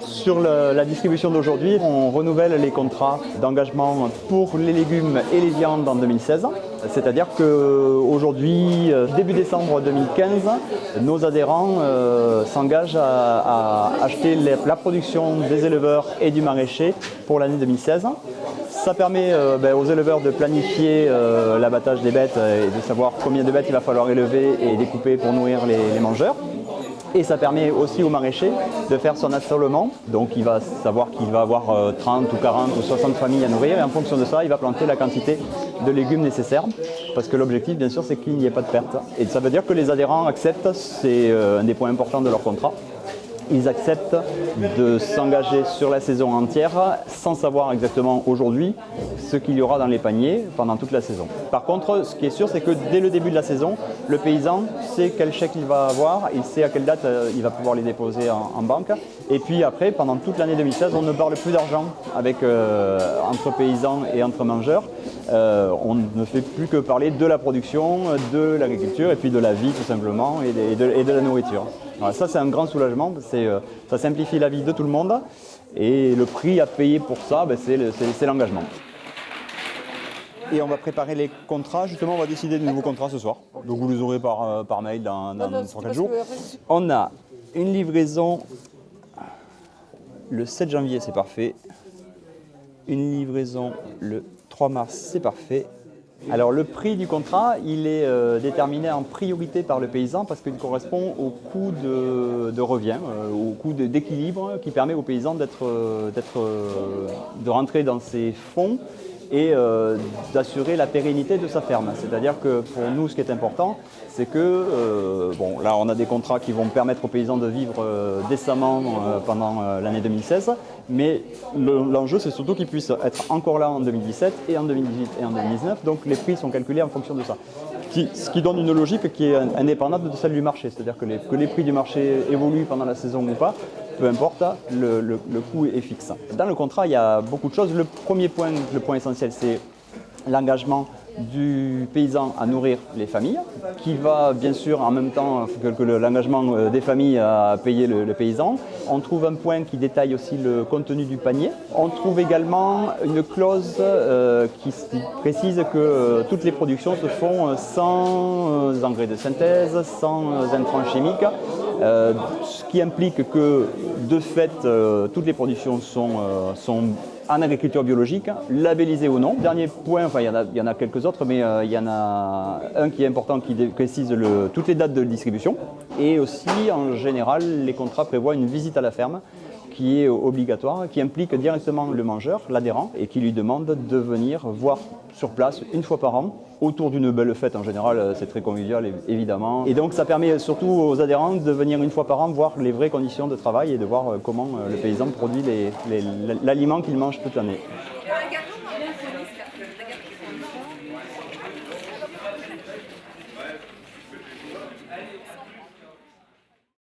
Sur la distribution d'aujourd'hui, on renouvelle les contrats d'engagement pour les légumes et les viandes en 2016. C'est-à-dire qu'aujourd'hui, début décembre 2015, nos adhérents s'engagent à acheter la production des éleveurs et du maraîcher pour l'année 2016. Ça permet aux éleveurs de planifier l'abattage des bêtes et de savoir combien de bêtes il va falloir élever et découper pour nourrir les mangeurs. Et ça permet aussi au maraîcher de faire son assolement. Donc il va savoir qu'il va avoir 30 ou 40 ou 60 familles à nourrir. Et en fonction de ça, il va planter la quantité de légumes nécessaires. Parce que l'objectif, bien sûr, c'est qu'il n'y ait pas de perte. Et ça veut dire que les adhérents acceptent, c'est un des points importants de leur contrat, ils acceptent de s'engager sur la saison entière sans savoir exactement aujourd'hui ce qu'il y aura dans les paniers pendant toute la saison. Par contre, ce qui est sûr, c'est que dès le début de la saison, le paysan sait quel chèque il va avoir, il sait à quelle date il va pouvoir les déposer en banque. Et puis après, pendant toute l'année 2016, on ne parle plus d'argent entre paysans et entre mangeurs. On ne fait plus que parler de la production, de l'agriculture et puis de la vie tout simplement et de la nourriture. Voilà, ça c'est un grand soulagement, ça simplifie la vie de tout le monde et le prix à payer pour ça, c'est l'engagement. Et on va préparer les contrats, justement on va décider de nouveaux contrats ce soir. Donc vous les aurez par mail dans 3-4 jours. On a une livraison le 7 janvier, c'est parfait. Une livraison le 3 mars, c'est parfait. Alors le prix du contrat, il est déterminé en priorité par le paysan parce qu'il correspond au coût de revient, au coût d'équilibre qui permet au paysan de rentrer dans ses fonds et d'assurer la pérennité de sa ferme. C'est-à-dire que pour nous, ce qui est important, c'est que, là on a des contrats qui vont permettre aux paysans de vivre décemment pendant l'année 2016, mais l'enjeu c'est surtout qu'ils puissent être encore là en 2017 et en 2018 et en 2019, donc les prix sont calculés en fonction de ça. Ce qui donne une logique qui est indépendante de celle du marché, c'est-à-dire que les prix du marché évoluent pendant la saison ou pas, peu importe, le coût est fixe. Dans le contrat, il y a beaucoup de choses. Le premier point, le point essentiel, c'est l'engagement du paysan à nourrir les familles, qui va bien sûr en même temps que l'engagement des familles à payer le paysan. On trouve un point qui détaille aussi le contenu du panier. On trouve également une clause qui précise que toutes les productions se font sans engrais de synthèse, sans intrants chimiques, ce qui implique que de fait toutes les productions sont en agriculture biologique, labellisé ou non. Dernier point, enfin il y en a quelques autres, mais il y en a un qui est important qui précise toutes les dates de distribution. Et aussi, en général, les contrats prévoient une visite à la ferme qui est obligatoire, qui implique directement le mangeur, l'adhérent, et qui lui demande de venir voir sur place une fois par an, autour d'une belle fête en général, c'est très convivial évidemment. Et donc ça permet surtout aux adhérents de venir une fois par an voir les vraies conditions de travail et de voir comment le paysan produit l'aliment qu'il mange toute l'année.